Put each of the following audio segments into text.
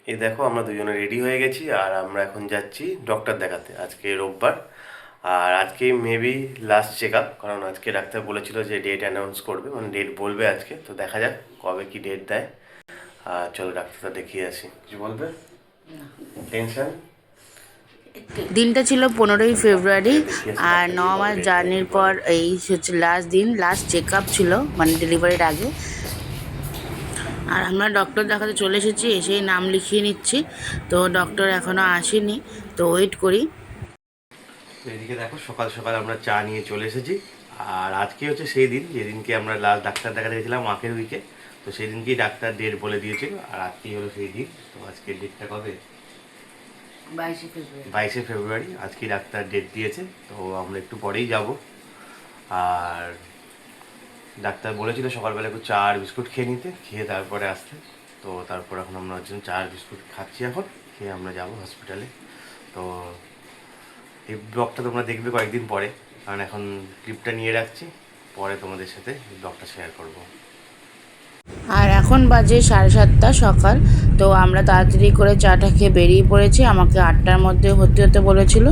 এই দেখো আমরা দুজনে রেডি হয়ে গেছি আর আমরা এখন যাচ্ছি ডক্টর দেখাতে। আজকে রোববার আর আজকে মেবি লাস্ট চেক আপ, কারণ আজকে ডাক্তার বলেছিল যে ডেট অ্যানাউন্স করবে, মানে ডেট বলবে আজকে। তো দেখা যাক কবে কি ডেট দেয়। আর চলো ডাক্তারটা দেখিয়ে আসি। কিছু বলবে? টেনশন। দিনটা ছিল 15ই ফেব্রুয়ারি আর 9 মাস জার্নির পর এই হচ্ছে লাস্ট দিন, লাস্ট চেক আপ ছিল মানে ডেলিভারির আগে। আর আমরা ডক্টর দেখাতে চলে এসেছি, এসেই নাম লিখিয়ে নিচ্ছি। তো ডক্টর এখনও আসেনি, তো ওয়েট করি। এদিকে দেখো সকাল সকাল আমরা চা নিয়ে চলে এসেছি। আর আজকে হচ্ছে সেই দিন যেদিনকে আমরা লাস্ট ডাক্তার দেখাতে গেছিলাম আঁখের উইকে। তো সেই দিনকেই ডাক্তার ডেট বলে দিয়েছিল আর আজকেই হলো সেই দিন। তো আজকের ডেটটা কবে? 22শে ফেব্রুয়ারি আজকে ডাক্তার ডেট দিয়েছে। তো আমরা একটু পরেই যাব। আর ডাক্তার বলেছিল সকালবেলা একটু চা আর বিস্কুট খেয়ে নিতে, খেয়ে তারপরে আসতে। তো তারপর এখন আমরা হচ্ছে চা আর বিস্কুট খাচ্ছি, এখন খেয়ে আমরা যাব হসপিটালে। তো এই ব্লগটা তোমরা দেখবে কয়েকদিন পরে, কারণ এখন ক্লিপটা নিয়ে রাখছি, পরে তোমাদের সাথে ব্লগটা শেয়ার করব। আর এখন বাজে 7:30 সকাল। তো আমরা তাড়াতাড়ি করে চাটা খেয়ে বেরিয়ে পড়েছি, আমাকে 8টার মধ্যে হতে হতে বলেছিল।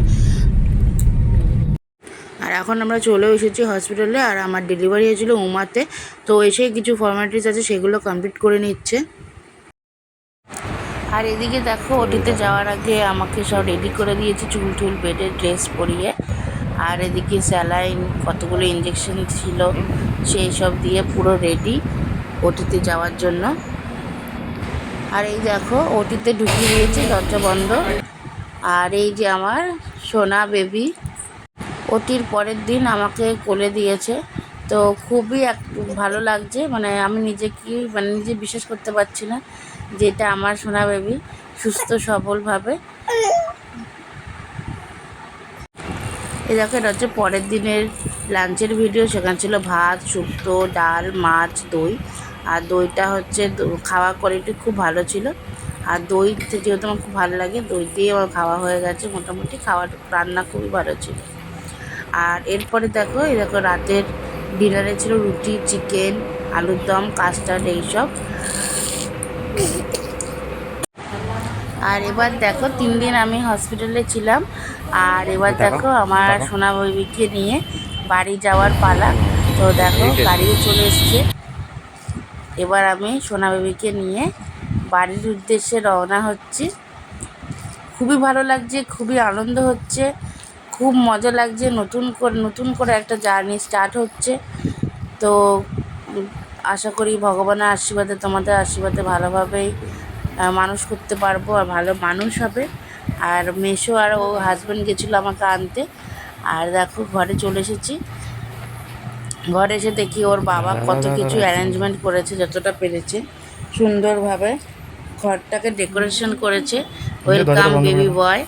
আর এখন আমরা চলেও এসেছি হসপিটালে। আর আমার ডেলিভারি হয়েছিল উমাতে, তো এসে কিছু ফর্মালিটিস আছে সেগুলো কমপ্লিট করে নিচ্ছে। আর এদিকে দেখো ওটিতে যাওয়ার আগে আমাকে সব রেডি করে দিয়েছে, চুল টুল বেডে ড্রেস পরিয়ে। আর এদিকে স্যালাইন কতগুলো ইঞ্জেকশন ছিল সেই সব দিয়ে পুরো রেডি ওটিতে যাওয়ার জন্য। আর এই দেখো ওটিতে ঢুকিয়ে দিয়েছে, দরজা বন্ধ। আর এই যে আমার সোনা বেবি, ওটির পরের দিন আমাকে কোলে দিয়েছে। তো খুবই ভালো লাগছে, মানে আমি নিজে বিশ্বাস করতে পারছি না যে এটা আমার সোনা বেবি সুস্থ সবলভাবে। এ দেখো এটা হচ্ছে পরের দিনের লাঞ্চের ভিডিও। সেখানে ছিল ভাত, শুক্তো, ডাল, মাছ, দই। আর দইটা হচ্ছে খাওয়া কোয়ালিটি খুব ভালো ছিল। আর দই যেহেতু আমার খুব ভালো লাগে, দই দিয়ে আমার খাওয়া হয়ে গেছে মোটামুটি। খাওয়ার রান্না খুবই ভালো ছিল। আর এরপরে দেখো এই দেখো রাতের ডিনারে ছিল রুটি, চিকেন, আলুর দম, কাস্টার্ড এইসব। আর এবার দেখো 3 দিন আমি হসপিটালে ছিলাম। আর এবার দেখো আমার সোনা বেবিকে নিয়ে বাড়ি যাওয়ার পালা। তো দেখো গাড়িও চলে এসছে। এবার আমি সোনা বেবিকে নিয়ে বাড়ির উদ্দেশ্যে রওনা হচ্ছি। খুবই ভালো লাগছে, খুবই আনন্দ হচ্ছে, খুব মজা লাগছে। নতুন করে একটা জার্নি স্টার্ট হচ্ছে। তো আশা করি ভগবানের আশীর্বাদে, তোমাদের আশীর্বাদে ভালোভাবেই মানুষ করতে পারবো আর ভালো মানুষ হবে। আর মেসো আর ও হাজব্যান্ড গেছিলো আমাকে আনতে। আর দেখো ঘরে চলে এসেছি। ঘরে এসে দেখি ওর বাবা কত কিছু অ্যারেঞ্জমেন্ট করেছে, যতটা পেরেছে সুন্দরভাবে ঘরটাকে ডেকোরেশন করেছে। ওয়েলকাম বেবি বয়।